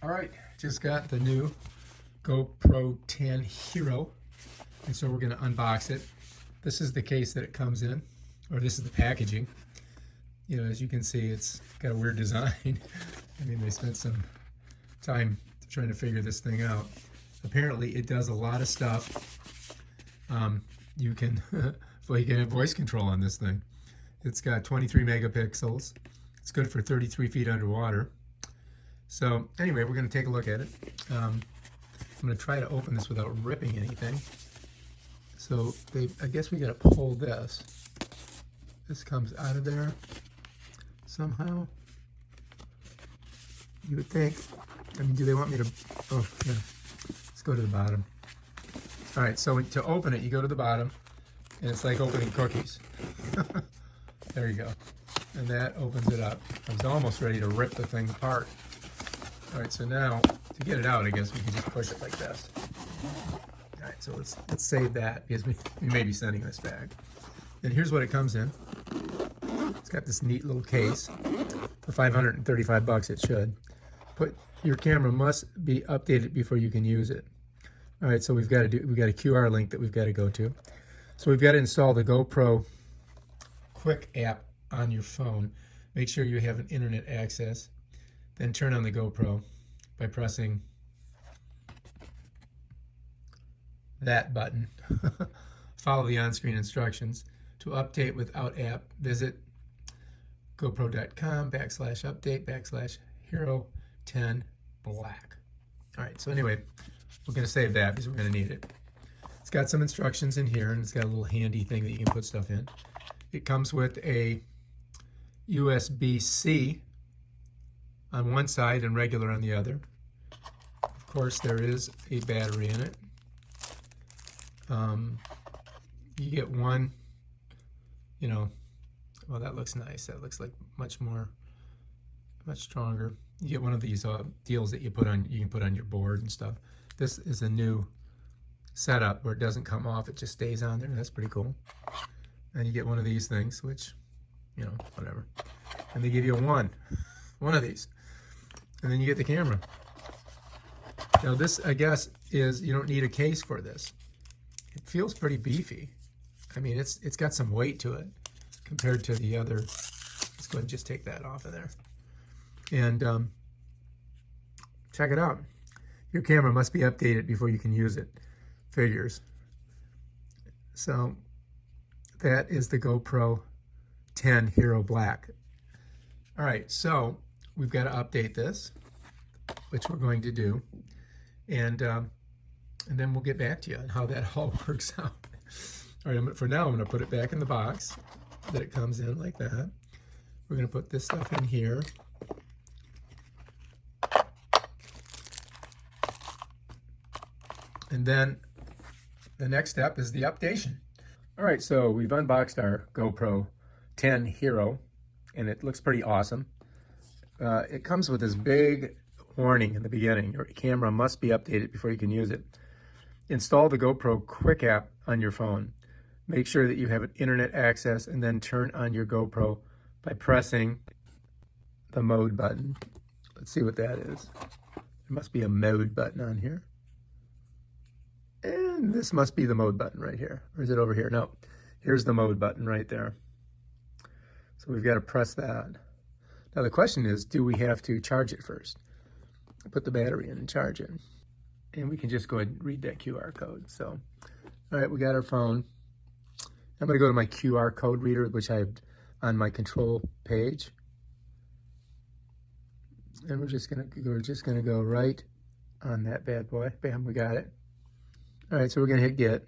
All right, just got the new GoPro 10 Hero, and so we're going to unbox it. This is the case that it comes in, or this is the packaging. You know, as you can see, it's got a weird design. I mean, they spent some time trying to figure this thing out. Apparently, it does a lot of stuff. You can, well, you can have voice control on this thing. It's got 23 megapixels. It's good for 33 feet underwater. So anyway, we're going to take a look at it. I'm going to try to open this without ripping anything. So I guess we got to pull this. This comes out of there somehow. You would think. I mean, do they want me to? Oh, yeah. Let's go to the bottom. All right. So to open it, you go to the bottom, and it's like opening cookies. There you go. And that opens it up. I was almost ready to rip the thing apart. All right, so now to get it out, I guess we can just push it like this. All right, so let's save that because we may be sending this back. And here's what it comes in. It's got this neat little case for 535 bucks. It should. Your camera must be updated before you can use it. All right, so we've got a QR link that we've got to go to. So we've got to install the GoPro Quick app on your phone. Make sure you have an internet access. Then turn on the GoPro by pressing that button. Follow the on-screen instructions. To update without app, visit gopro.com/update/hero 10 black. All right, so anyway, we're going to save that because we're going to need it. It's got some instructions in here, and it's got a little handy thing that you can put stuff in. It comes with a USB-C on one side and regular on the other. Of course, there is a battery in it. You get one, you know, well, that looks nice. That looks like much stronger. You get one of these deals that you can put on your board and stuff. This is a new setup where it doesn't come off, it just stays on there. That's pretty cool. And you get one of these things, which, you know, whatever. And they give you one of these. And then you get the camera. Now this, I guess, is, you don't need a case for this. It feels pretty beefy. I mean, it's got some weight to it compared to the other. Let's go ahead and just take that off of there. And check it out. Your camera must be updated before you can use it. Figures. So that is the GoPro 10 Hero Black. All right, so we've got to update this, which we're going to do, and then we'll get back to you on how that all works out. All right, for now, I'm going to put it back in the box that it comes in like that. We're going to put this stuff in here. And then the next step is the updation. All right, so we've unboxed our GoPro 10 Hero, and it looks pretty awesome. It comes with this big warning in the beginning. Your camera must be updated before you can use it. Install the GoPro Quick app on your phone. Make sure that you have an internet access, and then turn on your GoPro by pressing the mode button. Let's see what that is. There must be a mode button on here. And this must be the mode button right here. Or is it over here? No, here's the mode button right there. So we've got to press that. Now the question is, do we have to charge it first? Put the battery in and charge it. And we can just go ahead and read that QR code. So, all right, we got our phone. I'm going to go to my QR code reader, which I have on my control page. And we're just going to go right on that bad boy. Bam, we got it. All right, so we're going to hit get.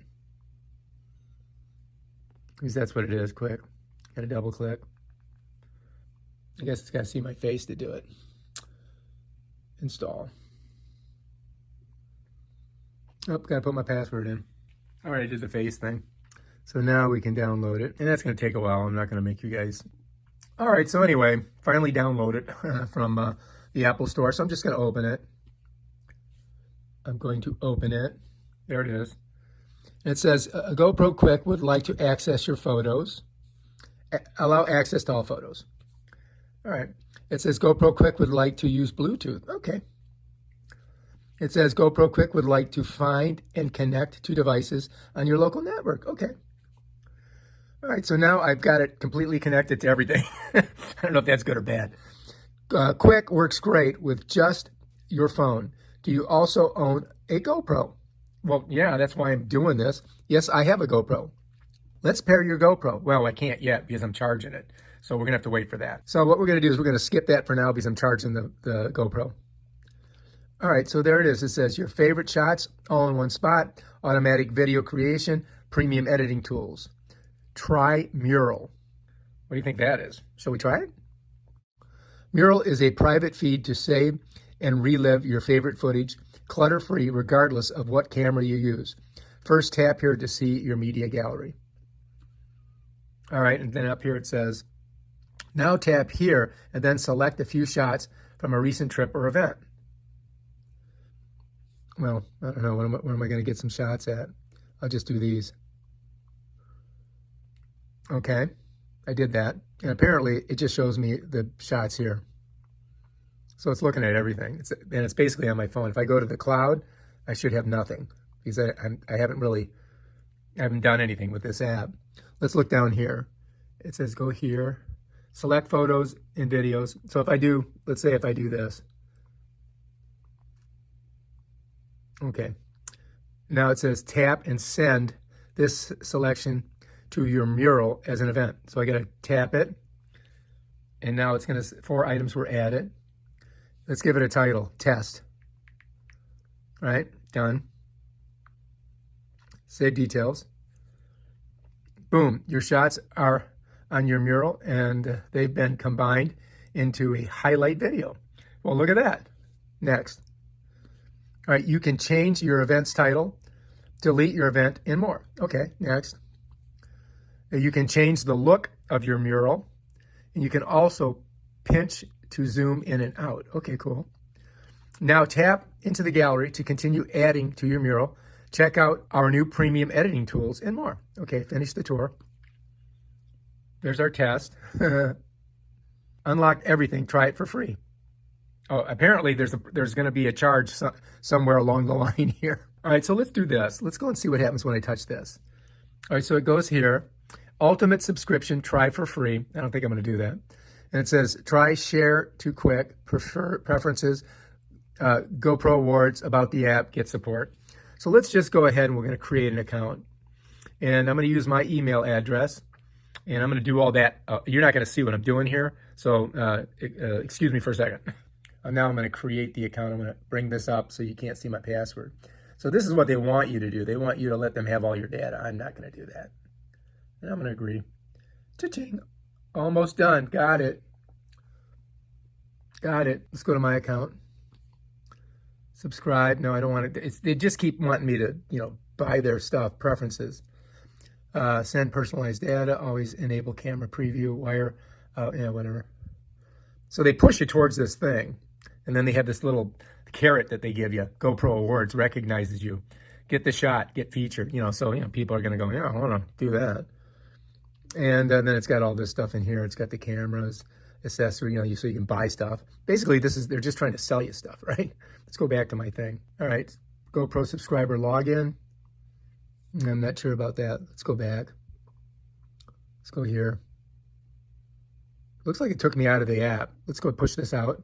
Because that's what it is, quick. Got to double click. I guess it's got to see my face to do it. Install. Oh, got to put my password in. All right, I did the face thing. So now we can download it. And that's going to take a while. I'm not going to make you guys. All right, so anyway, finally download it from the Apple Store. So I'm just going to open it. I'm going to open it. There it is. And it says, GoPro Quick would like to access your photos. Allow access to all photos. All right. It says GoPro Quick would like to use Bluetooth. Okay. It says GoPro Quick would like to find and connect to devices on your local network. Okay. All right, so now I've got it completely connected to everything. I don't know if that's good or bad. Quick works great with just your phone. Do you also own a GoPro? Well, yeah, that's why I'm doing this. Yes, I have a GoPro. Let's pair your GoPro. Well, I can't yet because I'm charging it. So we're going to have to wait for that. So what we're going to do is we're going to skip that for now because I'm charging the GoPro. All right, so there it is. It says your favorite shots all in one spot, automatic video creation, premium editing tools. Try Mural. What do you think that is? Shall we try it? Mural is a private feed to save and relive your favorite footage, clutter-free regardless of what camera you use. First, tap here to see your media gallery. All right, and then up here it says, now tap here and then select a few shots from a recent trip or event. Well, I don't know, where am I going to get some shots at? I'll just do these. Okay, I did that. And apparently it just shows me the shots here. So it's looking at everything. It's basically on my phone. If I go to the cloud, I should have nothing because I haven't done anything with this app. Let's look down here. It says go here, select photos and videos. So if I do, let's say if I do this. Okay. Now it says tap and send this selection to your mural as an event. So I got to tap it. And now it's going to, 4 items were added. Let's give it a title, test. All right, done. Save details. Boom, your shots are on your mural and they've been combined into a highlight video. Well, look at that. Next. All right, you can change your event's title, delete your event, and more. Okay, next. You can change the look of your mural, and you can also pinch to zoom in and out. Okay, cool. Now tap into the gallery to continue adding to your mural. Check out our new premium editing tools and more. Okay, finish the tour. There's our test. Unlock everything. Try it for free. Oh, apparently there's going to be a charge somewhere along the line here. All right, so let's do this. Let's go and see what happens when I touch this. All right, so it goes here. Ultimate subscription, try for free. I don't think I'm going to do that. And it says try share to quick, preferences, GoPro awards, about the app, get support. So let's just go ahead and we're going to create an account. And I'm going to use my email address. And I'm going to do all that. You're not going to see what I'm doing here. So excuse me for a second. Now I'm going to create the account. I'm going to bring this up so you can't see my password. So this is what they want you to do. They want you to let them have all your data. I'm not going to do that. And I'm going to agree. Cha-ching. Almost done. Got it. Got it. Let's go to my account. Subscribe. No, I don't want to. They just keep wanting me to, buy their stuff. Preferences. Send personalized data. Always enable camera preview. Wire. Whatever. So they push you towards this thing. And then they have this little carrot that they give you. GoPro Awards recognizes you. Get the shot. Get featured. So people are going to go, yeah, I want to do that. And then it's got all this stuff in here. It's got the cameras, accessory, so you can buy stuff. Basically, they're just trying to sell you stuff, right? Let's go back to my thing. All right, GoPro subscriber login. I'm not sure about that. Let's go back. Let's go here. Looks like it took me out of the app. Let's go push this out.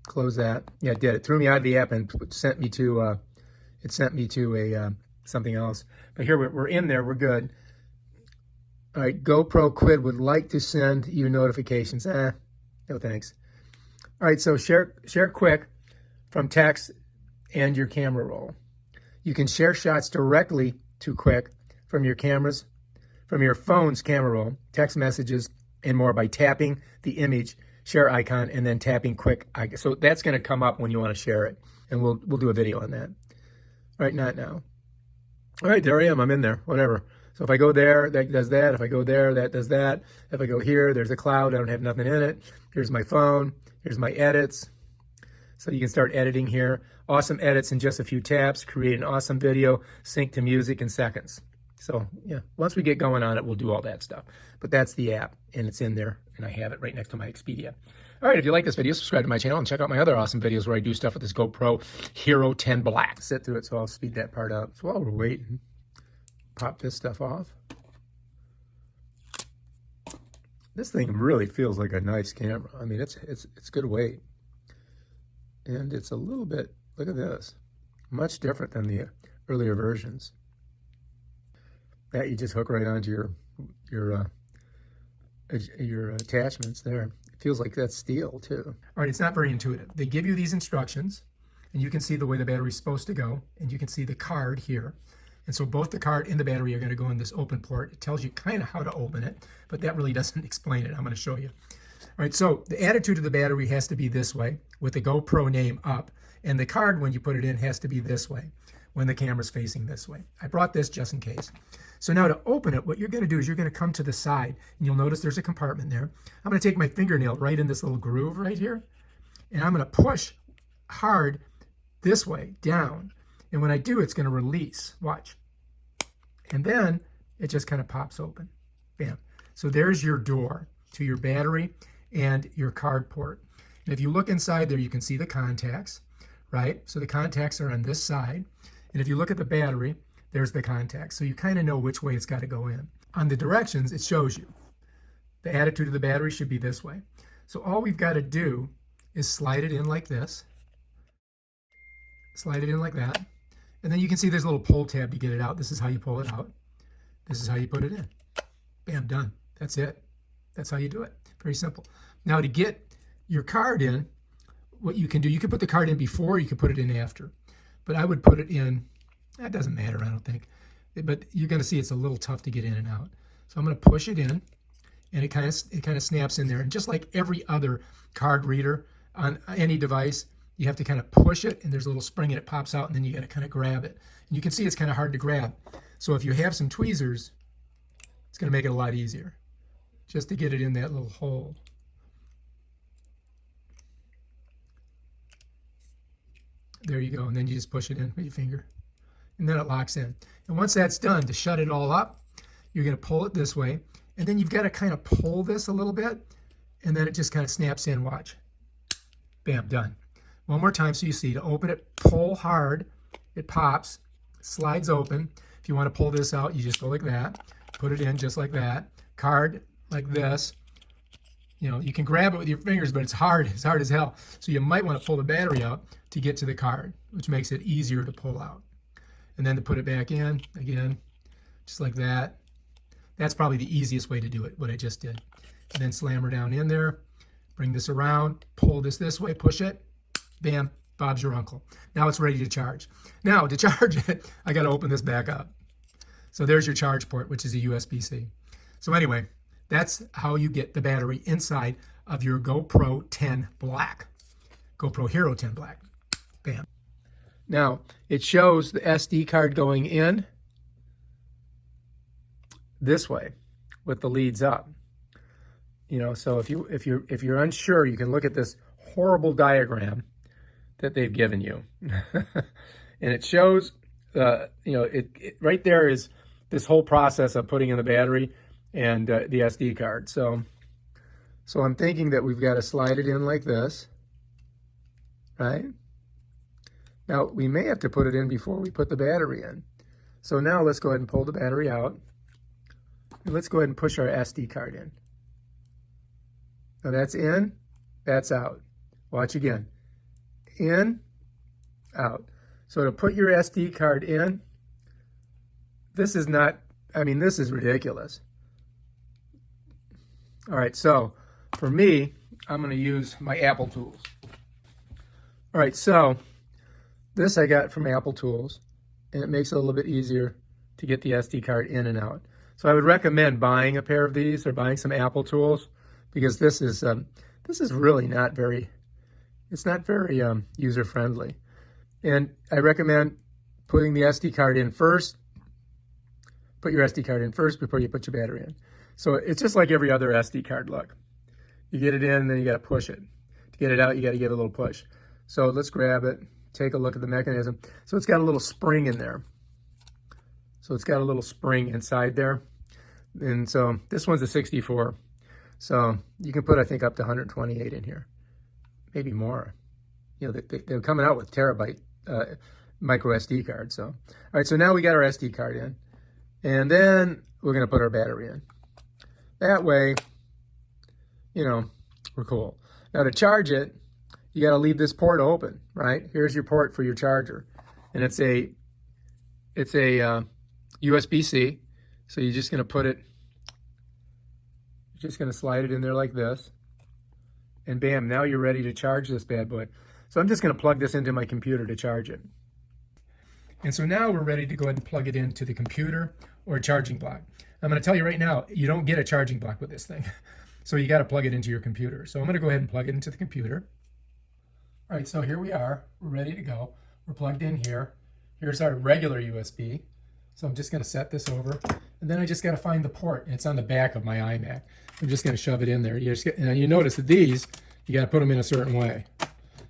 Close that. Yeah, it did. It threw me out of the app and sent me to something else. But here we're in there. We're good. All right, GoPro Quid would like to send you notifications. No thanks. All right, so share quick from text and your camera roll. You can share shots directly to Quick from your phone's camera roll, text messages, and more by tapping the image share icon and then tapping Quick. So that's going to come up when you want to share it, and we'll do a video on that. All right, not now. All right, there I am. I'm in there. Whatever. So if I go there, that does that. If I go there, that does that. If I go here, there's a cloud. I don't have nothing in it. Here's my phone. Here's my edits. So you can start editing here. Awesome edits in just a few taps. Create an awesome video. Sync to music in seconds. So yeah, once we get going on it, we'll do all that stuff. But that's the app, and it's in there, and I have it right next to my Expedia. All right, if you like this video, subscribe to my channel and check out my other awesome videos where I do stuff with this GoPro Hero 10 Black. Sit through it, so I'll speed that part up. So while we're waiting, pop this stuff off. This thing really feels like a nice camera. I mean, it's good weight. And it's a little bit, look at this, much different than the earlier versions. That you just hook right onto your attachments there. It feels like that's steel too. All right, it's not very intuitive. They give you these instructions, and you can see the way the battery's supposed to go, and you can see the card here. And so both the card and the battery are going to go in this open port. It tells you kind of how to open it, but that really doesn't explain it. I'm going to show you. All right, so the attitude of the battery has to be this way with the GoPro name up, and the card, when you put it in, has to be this way when the camera's facing this way. I brought this just in case. So now to open it, what you're going to do is you're going to come to the side, and you'll notice there's a compartment there. I'm going to take my fingernail right in this little groove right here, and I'm going to push hard this way down. And when I do, it's going to release. Watch. And then it just kind of pops open. Bam. So there's your door to your battery and your card port. And if you look inside there, you can see the contacts, right? So the contacts are on this side. And if you look at the battery, there's the contacts. So you kind of know which way it's got to go in. On the directions, it shows you. The attitude of the battery should be this way. So all we've got to do is slide it in like this. Slide it in like that. And then you can see there's a little pull tab to get it out. This is how you pull it out. This is how you put it in. Bam, done. That's it. That's how you do it. Very simple. Now to get your card in, what you can do, you can put the card in before, you can put it in after. But I would put it in, that doesn't matter, I don't think. But you're going to see it's a little tough to get in and out. So I'm going to push it in, and it kind of snaps in there. And just like every other card reader on any device, you have to kind of push it, and there's a little spring, and it pops out, and then you got to kind of grab it. And you can see it's kind of hard to grab. So if you have some tweezers, it's going to make it a lot easier just to get it in that little hole. There you go, and then you just push it in with your finger, and then it locks in. And once that's done, to shut it all up, you're going to pull it this way, and then you've got to kind of pull this a little bit, and then it just kind of snaps in. Watch. Bam, done. One more time so you see. To open it, pull hard. It pops, slides open. If you want to pull this out, you just go like that. Put it in just like that. Card like this. You know, you can grab it with your fingers, but it's hard as hell. So you might want to pull the battery out to get to the card, which makes it easier to pull out. And then to put it back in, again, just like that. That's probably the easiest way to do it, what I just did. And then slam her down in there, bring this around, pull this way, push it, bam, Bob's your uncle. Now it's ready to charge. Now to charge it, I got to open this back up. So there's your charge port, which is a USB-C. So anyway, that's how you get the battery inside of your GoPro 10 Black. GoPro Hero 10 Black. Bam. Now, it shows the SD card going in this way with the leads up. You know, so if you're unsure, you can look at this horrible diagram that they've given you. And it shows you know, it right there is this whole process of putting in the battery and the SD card. So I'm thinking that we've got to slide it in like this, right? Now, we may have to put it in before we put the battery in. So now let's go ahead and pull the battery out. And let's go ahead and push our SD card in. Now that's in, that's out. Watch again. In, out. So to put your SD card in, this is not, I mean, this is ridiculous. All right, so for me, I'm going to use my Apple tools. All right, so this I got from Apple Tools, and it makes it a little bit easier to get the SD card in and out. So I would recommend buying a pair of these or buying some Apple Tools, because this is really not very, it's not very user-friendly. And I recommend putting the SD card in first. Put your SD card in first before you put your battery in. So it's just like every other SD card. Look, you get it in, and then you got to push it. To get it out, you got to give it a little push. So let's grab it, take a look at the mechanism. So it's got a little spring in there. So it's got a little spring inside there. And so this one's a 64. So you can put, I think, up to 128 in here. maybe more. You know, they're coming out with terabyte micro SD cards. So, all right, so now we got our SD card in, and then we're going to put our battery in. That way, you know, we're cool. Now to charge it, you got to leave this port open, right? Here's your port for your charger, and it's a USB-C. So you're just going to put it, just going to slide it in there like this, and bam, now you're ready to charge this bad boy. So I'm just going to plug this into my computer to charge it. And so now we're ready to go ahead and plug it into the computer or a charging block. I'm going to tell you right now, you don't get a charging block with this thing. So you got to plug it into your computer. So I'm going to go ahead and plug it into the computer. All right, so here we are. We're ready to go. We're plugged in here. Here's our regular USB. So I'm just going to set this over. And then I just got to find the port. And it's on the back of my iMac. I'm just going to shove it in there. And you notice that these, you got to put them in a certain way.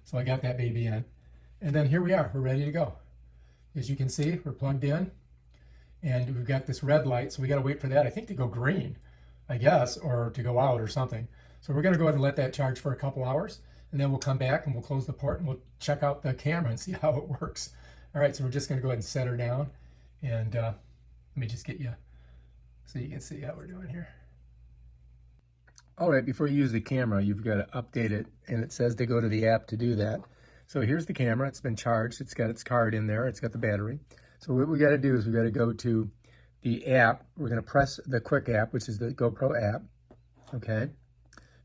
So I got that baby in. And then here we are. We're ready to go. As you can see, we're plugged in. And we've got this red light. So we got to wait for that, I think, to go green, I guess, or to go out or something. So we're going to go ahead and let that charge for a couple hours. And then we'll come back and we'll close the port and we'll check out the camera and see how it works. All right, so we're just going to go ahead and set her down. And let me just get you so you can see how we're doing here. All right, before you use the camera, you've got to update it, and it says to go to the app to do that. So here's the camera. It's been charged. It's got its card in there. It's got the battery. So what we got to do is we got to go to the app. We're going to press the quick app, which is the GoPro app. Okay.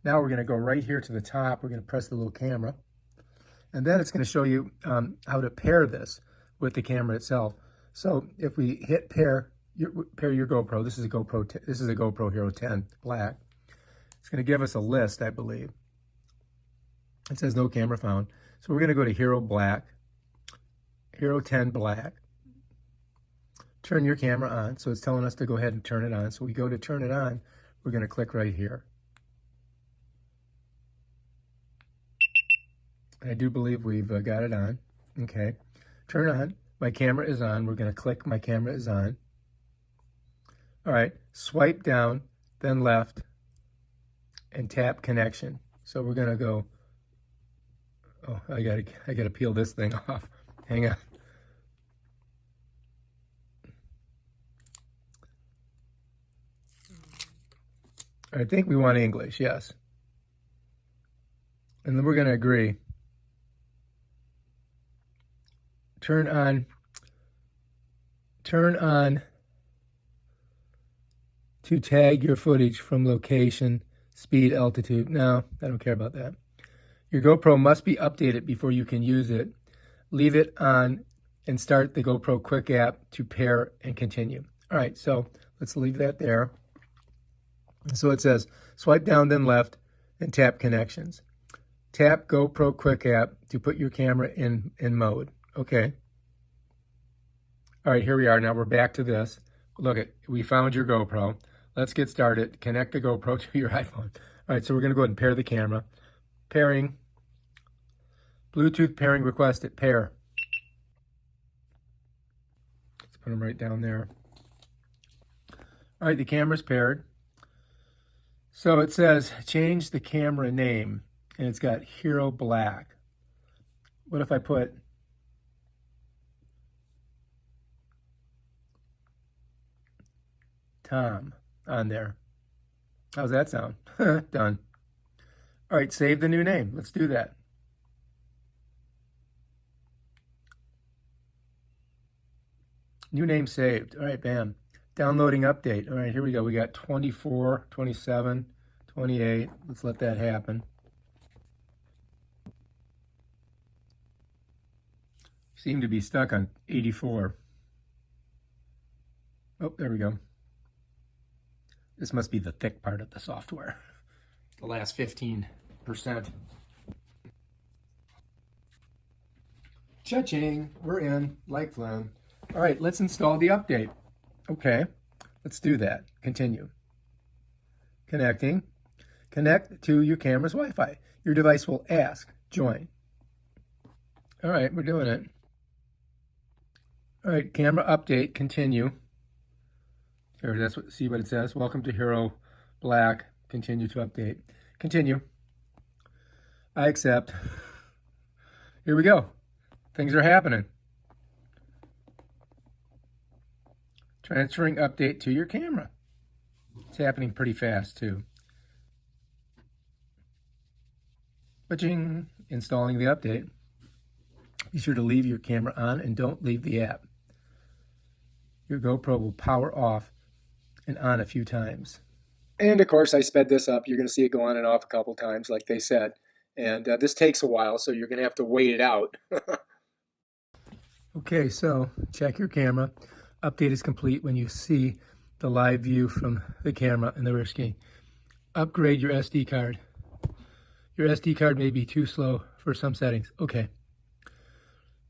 Now we're going to go right here to the top. We're going to press the little camera. And then it's going to show you how to pair this with the camera itself. So if we hit pair your GoPro, this is a GoPro Hero 10 Black. It's going to give us a list, I believe. It says no camera found. So we're going to go to Hero Black, Hero 10 Black. Turn your camera on. So it's telling us to go ahead and turn it on. So we go to turn it on. We're going to click right here. I do believe we've got it on. Okay. Turn on. My camera is on. We're going to click my camera is on. All right. Swipe down, then left, and tap connection. So we're going to go. Oh, I gotta peel this thing off. Hang on. I think we want English, yes. And then we're going to agree. Turn on to tag your footage from location, speed, altitude. No, I don't care about that. Your GoPro must be updated before you can use it. Leave it on and start the GoPro Quick app to pair and continue. All right, so let's leave that there. So it says, swipe down, then left, and tap connections. Tap GoPro Quick app to put your camera in mode. Okay. All right, here we are. Now we're back to this. Look, we found your GoPro. Let's get started. Connect the GoPro to your iPhone. All right, so we're going to go ahead and pair the camera. Pairing. Bluetooth pairing requested. Pair. Let's put them right down there. All right, the camera's paired. So it says change the camera name, and it's got Hero Black. What if I put Tom on there? How's that sound? Done. All right, save the new name. Let's do that. New name saved. All right, bam. Downloading update. All right, here we go. We got 24, 27, 28. Let's let that happen. Seem to be stuck on 84. Oh, there we go. This must be the thick part of the software. The last 15%. Cha-ching, we're in, like flown. All right, let's install the update. Okay, let's do that. Continue. Connecting. Connect to your camera's Wi-Fi. Your device will ask, join. All right, we're doing it. All right, camera update, continue. Here, see what it says. Welcome to Hero Black. Continue to update. Continue. I accept. Here we go. Things are happening. Transferring update to your camera. It's happening pretty fast too. Ba-ching! Installing the update. Be sure to leave your camera on and don't leave the app. Your GoPro will power off and on a few times. And of course, I sped this up. You're going to see it go on and off a couple times, like they said. And this takes a while, so you're going to have to wait it out. Okay, so check your camera. Update is complete when you see the live view from the camera and the rear screen. Upgrade your SD card. Your SD card may be too slow for some settings. Okay.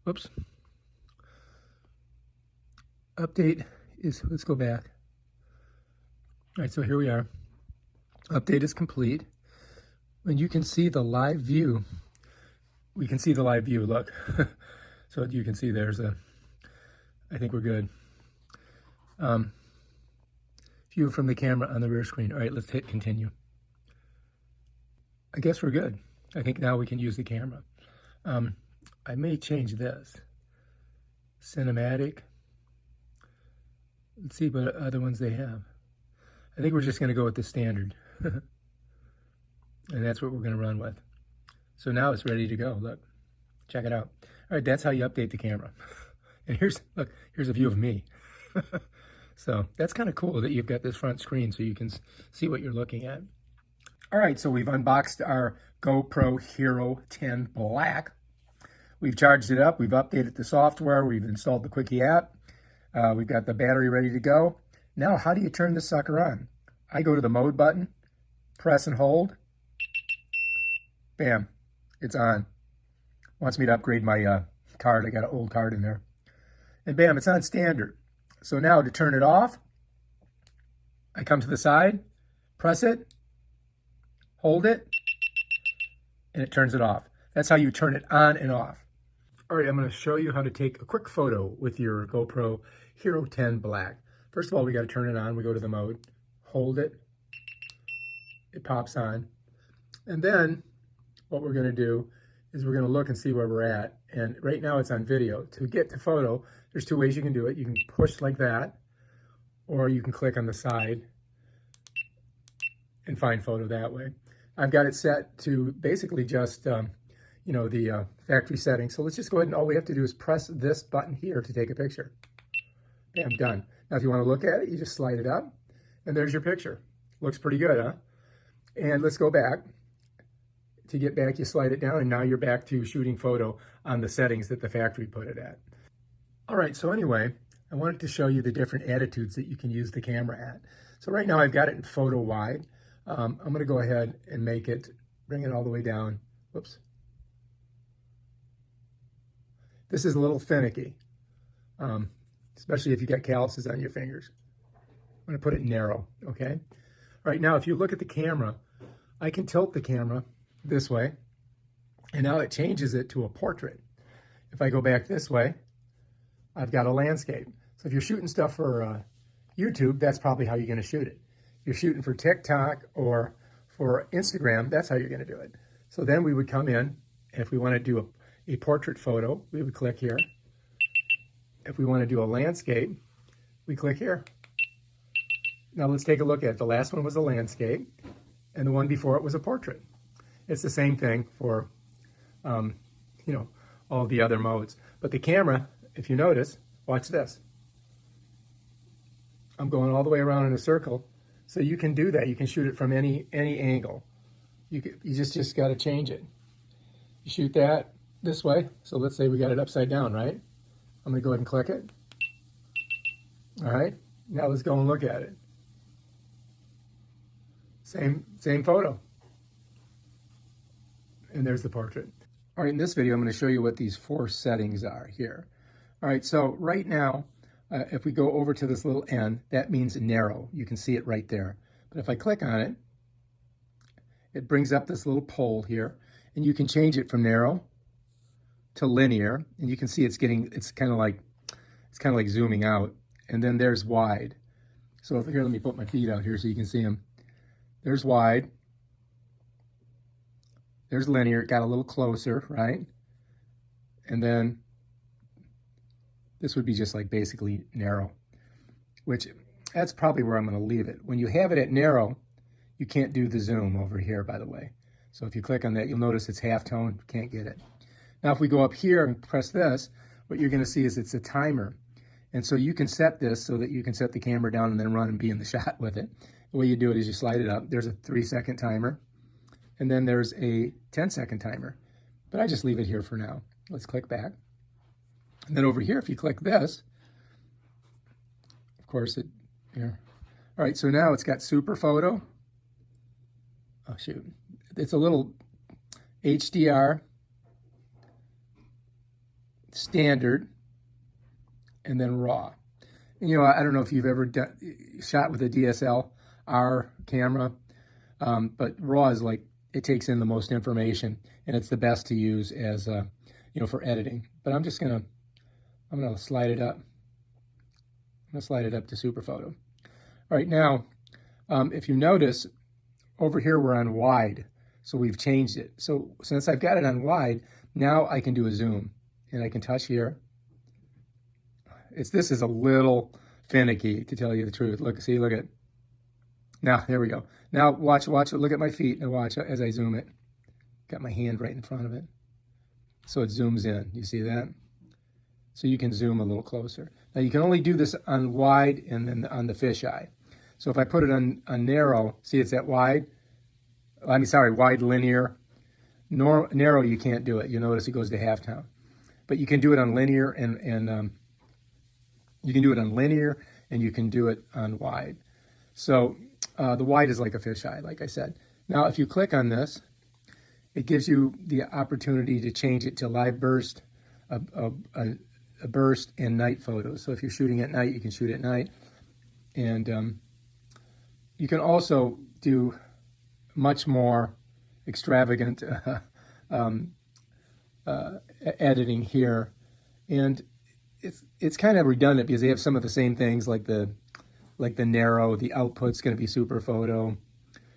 Whoops. Update is, let's go back. All right, so here we are. Update is complete. When you can see the live view, we can see the live view, look. So you can see there's a, I think we're good. View from the camera on the rear screen. All right, let's hit continue. I guess we're good. I think now we can use the camera. I may change this. Cinematic. Let's see what other ones they have. I think we're just going to go with the standard. And that's what we're going to run with. So now it's ready to go. Look, check it out. All right, that's how you update the camera. And here's, look, here's a view of me. So that's kind of cool that you've got this front screen so you can see what you're looking at. All right, so we've unboxed our GoPro Hero 10 Black. We've charged it up. We've updated the software. We've installed the Quickie app. We've got the battery ready to go. Now, how do you turn this sucker on? I go to the mode button, press and hold. Bam, it's on. Wants me to upgrade my card. I got an old card in there. And bam, it's on standard. So now to turn it off, I come to the side, press it, hold it, and it turns it off. That's how you turn it on and off. All right, I'm going to show you how to take a quick photo with your GoPro Hero 10 Black. First of all, we got to turn it on. We go to the mode, hold it, it pops on. And then what we're going to do is we're going to look and see where we're at. And right now it's on video. To get to photo, there's two ways you can do it. You can push like that, or you can click on the side and find photo that way. I've got it set to basically just, you know, the factory settings. So let's just go ahead and all we have to do is press this button here to take a picture. Bam, done. Now if you want to look at it, you just slide it up and there's your picture. Looks pretty good, huh? And let's go back. To get back, you slide it down and now you're back to shooting photo on the settings that the factory put it at. All right, so anyway, I wanted to show you the different attitudes that you can use the camera at. So right now I've got it in photo wide. I'm going to go ahead and make it, bring it all the way down. Whoops. This is a little finicky, especially if you got calluses on your fingers. I'm going to put it narrow, okay? All right, now if you look at the camera, I can tilt the camera this way, and now it changes it to a portrait. If I go back this way, I've got a landscape. So if you're shooting stuff for YouTube, that's probably how you're going to shoot it. If you're shooting for TikTok or for Instagram, that's how you're going to do it. So then we would come in, and if we want to do a portrait photo, we would click here. If we want to do a landscape, we click here. Now let's take a look at it. The last one was a landscape, and the one before it was a portrait. It's the same thing for, you know, all the other modes. But the camera, if you notice, watch this. I'm going all the way around in a circle, so you can do that. You can shoot it from any angle. You just got to change it. You shoot that this way. So let's say we got it upside down, right? I'm going to go ahead and click it. All right. Now let's go and look at it. Same photo. And there's the portrait. All right, in this video, I'm going to show you what these 4 settings are here. All right, so right now, if we go over to this little N, that means narrow. You can see it right there. But if I click on it, it brings up this little pole here, and you can change it from narrow to linear, and you can see it's kind of like zooming out. And then there's wide. So here, let me put my feet out here so you can see them. There's wide. There's linear, it got a little closer, right? And then this would be just like basically narrow, which that's probably where I'm going to leave it. When you have it at narrow, you can't do the zoom over here, by the way. So if you click on that, you'll notice it's halftone, can't get it. Now if we go up here and press this, what you're going to see is it's a timer. And so you can set this so that you can set the camera down and then run and be in the shot with it. The way you do it is you slide it up. There's a 3-second timer. And then there's a 10-second timer. But I just leave it here for now. Let's click back. And then over here, if you click this, of course, here. All right, so now it's got super photo. Oh, shoot. It's a little HDR, standard, and then raw. And, you know, I don't know if you've ever shot with a DSLR camera, but raw is like, it takes in the most information, and it's the best to use as, you know, for editing. But I'm gonna slide it up. I'm gonna slide it up to super photo. All right, now, if you notice, over here we're on wide, so we've changed it. So since I've got it on wide, now I can do a zoom, and I can touch here. This is a little finicky, to tell you the truth. Look, see, look at it. Now, there we go. Now watch, look at my feet and watch as I zoom it. Got my hand right in front of it. So it zooms in, you see that? So you can zoom a little closer. Now you can only do this on wide and then on the fisheye. So if I put it on narrow, see it's at wide? I mean, sorry, wide linear. Narrow you can't do it. You'll notice it goes to halftone. But you can do it on linear and you can do it on linear and you can do it on wide. So the wide is like a fisheye, like I said. Now, if you click on this, it gives you the opportunity to change it to live burst, a burst, and night photos. So if you're shooting at night, you can shoot at night. And you can also do much more extravagant editing here. And it's kind of redundant because they have some of the same things like the narrow, the output's going to be super photo,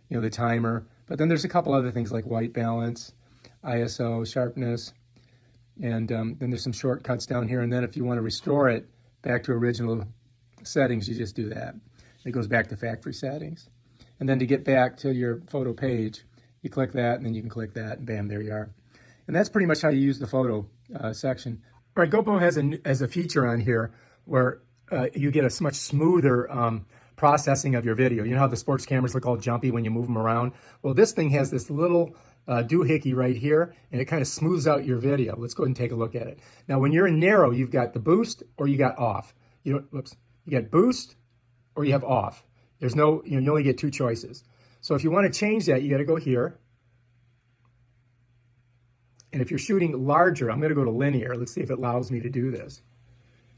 you know, the timer. But then there's a couple other things like white balance, ISO, sharpness, and then there's some shortcuts down here. And then if you want to restore it back to original settings, you just do that. It goes back to factory settings. And then to get back to your photo page, you click that, and then you can click that, and bam, there you are. And that's pretty much how you use the photo section. All right, GoPro has a feature on here where you get a much smoother processing of your video. You know how the sports cameras look all jumpy when you move them around? Well, this thing has this little doohickey right here, and it kind of smooths out your video. Let's go ahead and take a look at it. Now, when you're in narrow, you've got the boost or you got off. You got boost or you have off. There's no, you only get two choices. So if you want to change that, you got to go here. And if you're shooting larger, I'm going to go to linear. Let's see if it allows me to do this.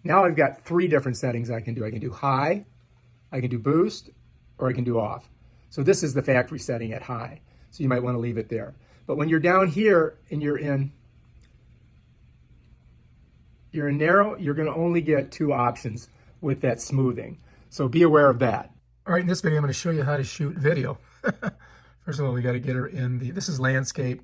Now I've got 3 different settings I can do. I can do high, I can do boost, or I can do off. So this is the factory setting at high. So you might want to leave it there. But when you're down here and you're in narrow, you're going to only get 2 options with that smoothing. So be aware of that. All right, in this video, I'm going to show you how to shoot video. First of all, we got to get her in this is landscape,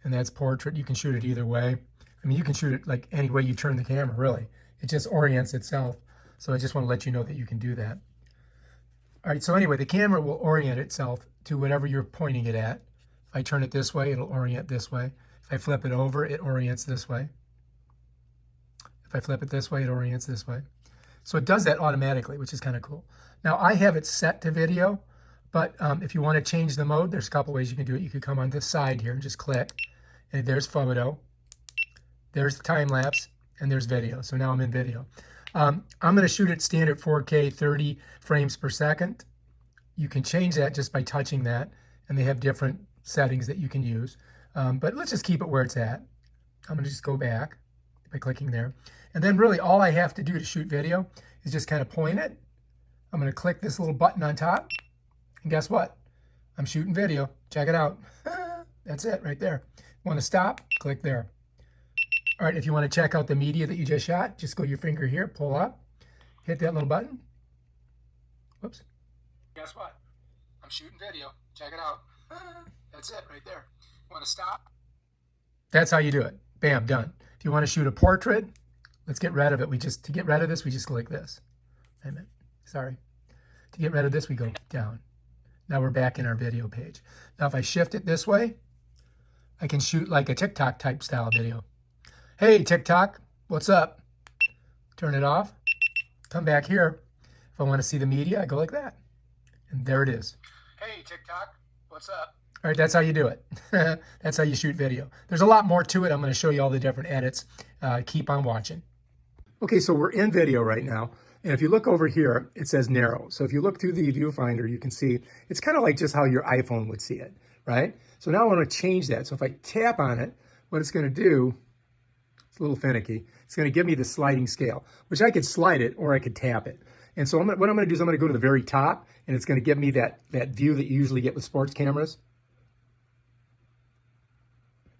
and that's portrait. You can shoot it either way. I mean, you can shoot it like any way you turn the camera, really. It just orients itself. So I just want to let you know that you can do that. All right, so anyway, the camera will orient itself to whatever you're pointing it at. If I turn it this way, it'll orient this way. If I flip it over, it orients this way. If I flip it this way, it orients this way. So it does that automatically, which is kind of cool. Now, I have it set to video, but if you want to change the mode, there's a couple ways you can do it. You could come on this side here and just click, and there's photo, there's time lapse, and there's video. So now I'm in video. I'm going to shoot it standard 4K 30 frames per second. You can change that just by touching that, and they have different settings that you can use. But let's just keep it where it's at. I'm going to just go back by clicking there. And then really all I have to do to shoot video is just kind of point it. I'm going to click this little button on top, and guess what? I'm shooting video. Check it out. That's it right there. Want to stop? Click there. All right, if you want to check out the media that you just shot, just go your finger here, pull up, hit that little button. Whoops. Guess what? I'm shooting video. Check it out. That's it right there. Want to stop? That's how you do it. Bam, done. If you want to shoot a portrait, let's get rid of it. To get rid of this, we just click this. Wait a minute. Sorry. To get rid of this, we go down. Now we're back in our video page. Now if I shift it this way, I can shoot like a TikTok type style video. Hey, TikTok, what's up? Turn it off. Come back here. If I want to see the media, I go like that. And there it is. Hey, TikTok, what's up? All right, that's how you do it. That's how you shoot video. There's a lot more to it. I'm going to show you all the different edits. Keep on watching. Okay, so we're in video right now. And if you look over here, it says narrow. So if you look through the viewfinder, you can see it's kind of like just how your iPhone would see it, right? So now I want to change that. So if I tap on it, what it's going to do, it's a little finicky. It's going to give me the sliding scale, which I could slide it or I could tap it. And so what I'm going to do is I'm going to go to the very top, and it's going to give me that view that you usually get with sports cameras.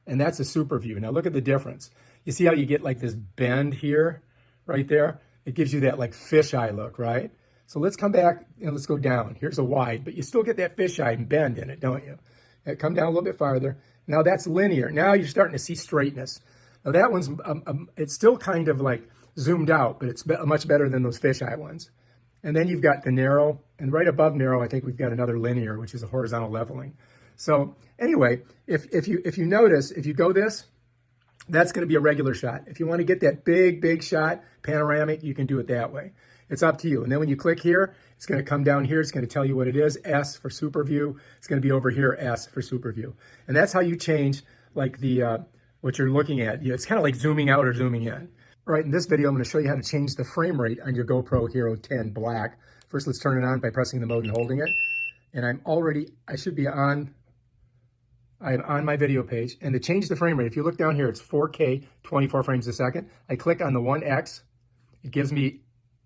And that's a super view. Now look at the difference. You see how you get like this bend here, right there? It gives you that like fisheye look, right? So let's come back and let's go down. Here's a wide, but you still get that fisheye and bend in it, don't you? Come down a little bit farther. Now that's linear. Now you're starting to see straightness. Now that one's, it's still kind of like zoomed out, but it's much better than those fisheye ones. And then you've got the narrow, and right above narrow, I think we've got another linear, which is a horizontal leveling. So anyway, if you notice, if you go this, that's going to be a regular shot. If you want to get that big shot, panoramic, you can do it that way. It's up to you. And then when you click here, it's going to come down here. It's going to tell you what it is, S for super view. It's going to be over here, S for super view. And that's how you change like the what you're looking at. It's kind of like zooming out or zooming in. All right, in this video, I'm going to show you how to change the frame rate on your GoPro Hero 10 Black. First, let's turn it on by pressing the mode and holding it. And I'm on my video page. And to change the frame rate, if you look down here, it's 4K, 24 frames a second. I click on the 1X. It gives me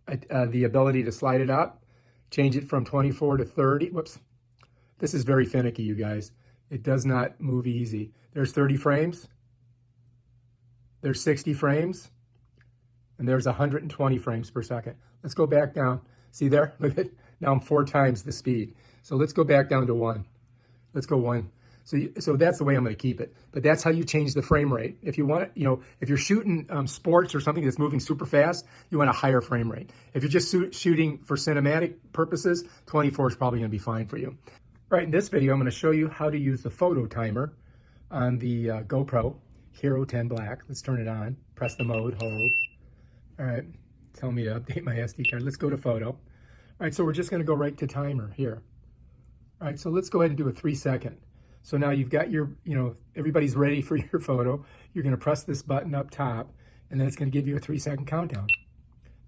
the ability to slide it up, change it from 24 to 30. Whoops. This is very finicky, you guys. It does not move easy. There's 30 frames. There's 60 frames. And there's 120 frames per second. Let's go back down. See there? Look at, now I'm 4 times the speed. So let's go back down to 1. Let's go 1. So that's the way I'm going to keep it. But that's how you change the frame rate. If you want, if you're shooting sports or something that's moving super fast, you want a higher frame rate. If you're just shooting for cinematic purposes, 24 is probably going to be fine for you. All right, in this video, I'm going to show you how to use the photo timer on the GoPro Hero 10 Black. Let's turn it on. Press the mode, hold. All right, tell me to update my SD card. Let's go to photo. All right, so we're just going to go right to timer here. All right, so let's go ahead and do a 3-second. So now you've got your, everybody's ready for your photo. You're going to press this button up top, and then it's going to give you a 3-second countdown.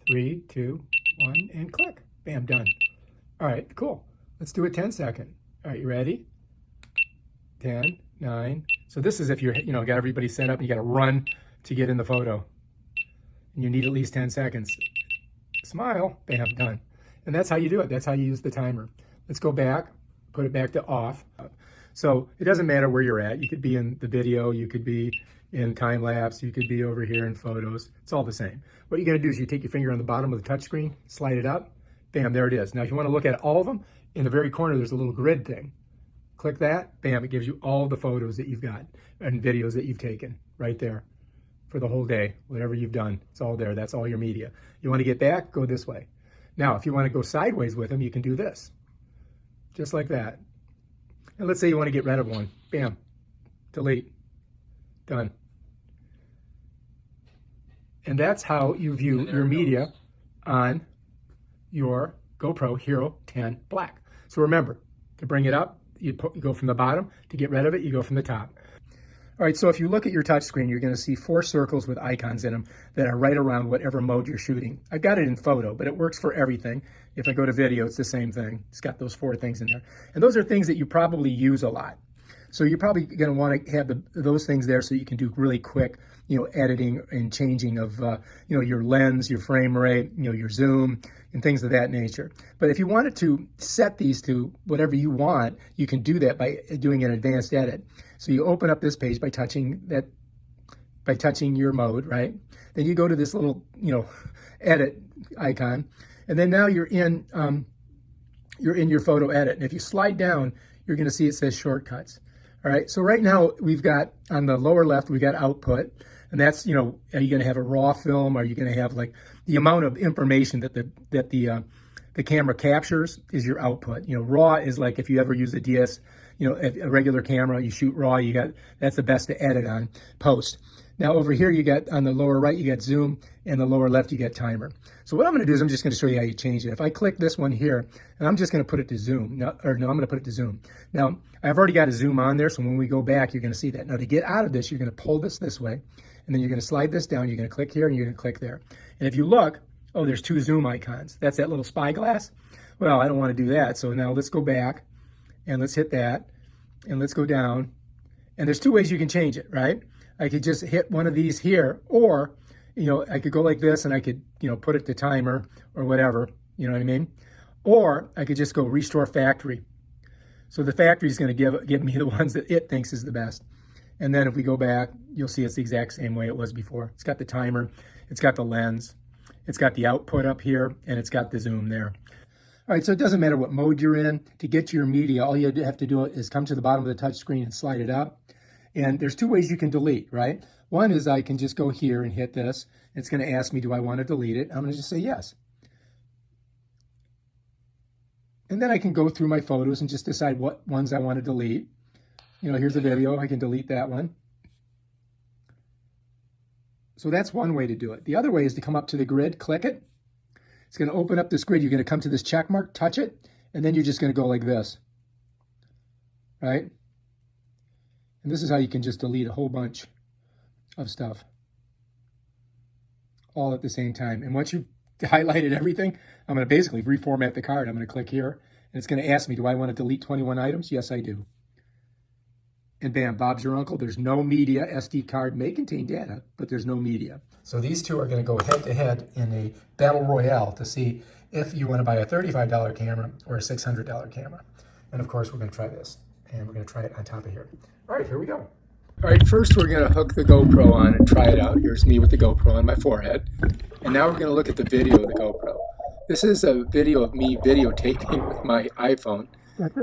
3, 2, 1, and click. Bam, done. All right, cool. Let's do a 10-second. All right, you ready? 10, 9. So this is if you're, got everybody set up and you got to run to get in the photo. And you need at least 10 seconds. Smile. Bam, done. And that's how you do it. That's how you use the timer. Let's go back, put it back to off. So it doesn't matter where you're at. You could be in the video, you could be in time lapse, you could be over here in photos. It's all the same. What you're going to do is you take your finger on the bottom of the touchscreen, slide it up, bam, there it is. Now if you want to look at all of them, in the very corner there's a little grid thing. Click that, bam, it gives you all the photos that you've got and videos that you've taken right there for the whole day. Whatever you've done, it's all there. That's all your media. You want to get back, go this way. Now if you want to go sideways with them, you can do this. Just like that. And let's say you want to get rid of one. Bam. Delete. Done. And that's how you view your media on your GoPro Hero 10 Black. So remember, to bring it up, you go from the bottom. To get rid of it, you go from the top. All right, so if you look at your touch screen, you're going to see 4 circles with icons in them that are right around whatever mode you're shooting. I've got it in photo, but it works for everything. If I go to video, it's the same thing. It's got those 4 things in there. And those are things that you probably use a lot. So you're probably going to want to have those things there so you can do really quick, editing and changing of, your lens, your frame rate, your zoom, and things of that nature. But if you wanted to set these to whatever you want, you can do that by doing an advanced edit. So you open up this page by touching your mode, right? Then you go to this little, edit icon, and then now you're in your photo edit. And if you slide down, you're going to see it says shortcuts. All right, so right now we've got on the lower left, we got output. And that's, you know, are you going to have a raw film? Are you going to have like the amount of information that the camera captures is your output. You know, raw is like if you ever use a DS, you know, a regular camera, you shoot raw, that's the best to edit on post. Now over here you got on the lower right, you got zoom, and the lower left, you got timer. So what I'm going to do is I'm just going to show you how you change it. If I click this one here, and I'm just going to put it to zoom, no, I'm going to put it to zoom. Now I've already got a zoom on there, so when we go back, you're going to see that. Now to get out of this, you're going to pull this way, and then you're going to slide this down. You're going to click here, and you're going to click there. And if you look, oh, there's two zoom icons. That's that little spyglass. Well, I don't want to do that. So now let's go back and let's hit that and let's go down. And there's two ways you can change it, right? I could just hit one of these here, or, you know, I could go like this and I could, you know, put it to timer or whatever, you know what I mean? Or I could just go restore factory. So the factory is going to give me the ones that it thinks is the best. And then if we go back, you'll see it's the exact same way it was before. It's got the timer, it's got the lens, it's got the output up here, and it's got the zoom there. All right, so it doesn't matter what mode you're in. To get to your media, all you have to do is come to the bottom of the touch screen and slide it up. And there's two ways you can delete, right? One is I can just go here and hit this. It's going to ask me, do I want to delete it? I'm going to just say yes. And then I can go through my photos and just decide what ones I want to delete. You know, here's a video. I can delete that one. So that's one way to do it. The other way is to come up to the grid, click it. It's going to open up this grid. You're going to come to this check mark, touch it, and then you're just going to go like this, right? And this is how you can just delete a whole bunch of stuff all at the same time. And once you've highlighted everything, I'm going to basically reformat the card. I'm going to click here, and it's going to ask me, do I want to delete 21 items? Yes, I do. And bam, Bob's your uncle. There's no media. SD card may contain data, but there's no media. So these two are going to go head to head in a battle royale to see if you want to buy a $35 camera or a $600 camera. And of course, we're going to try this, and we're going to try it on top of here. All right, here we go. All right, first we're going to hook the GoPro on and try it out. Here's me with the GoPro on my forehead. And now we're going to look at the video of the GoPro. This is a video of me videotaping with my iPhone.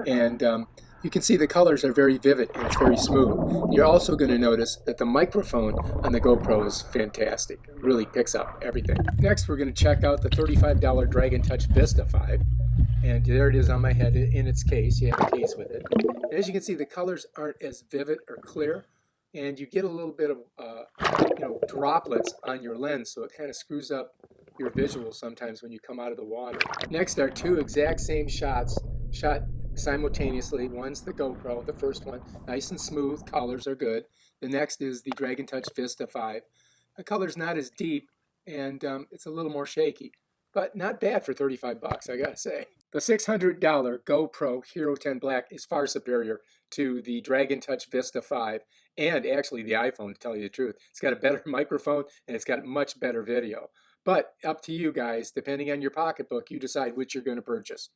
And you can see the colors are very vivid and it's very smooth. You're also going to notice that the microphone on the GoPro is fantastic. It really picks up everything. Next, we're going to check out the $35 Dragon Touch Vista 5. And there it is on my head in its case. You have a case with it. And as you can see, the colors aren't as vivid or clear. And you get a little bit of droplets on your lens, so it kind of screws up your visuals sometimes when you come out of the water. Next are two exact same shots, shot simultaneously. One's the GoPro, the first one, nice and smooth, colors are good. The next is the Dragon Touch Vista 5. The color's not as deep, and it's a little more shaky, but not bad for 35 bucks, I gotta say. The $600 GoPro Hero 10 Black is far superior to the Dragon Touch Vista 5 and actually the iPhone, to tell you the truth. It's got a better microphone and it's got much better video. But up to you guys, depending on your pocketbook, you decide which you're going to purchase.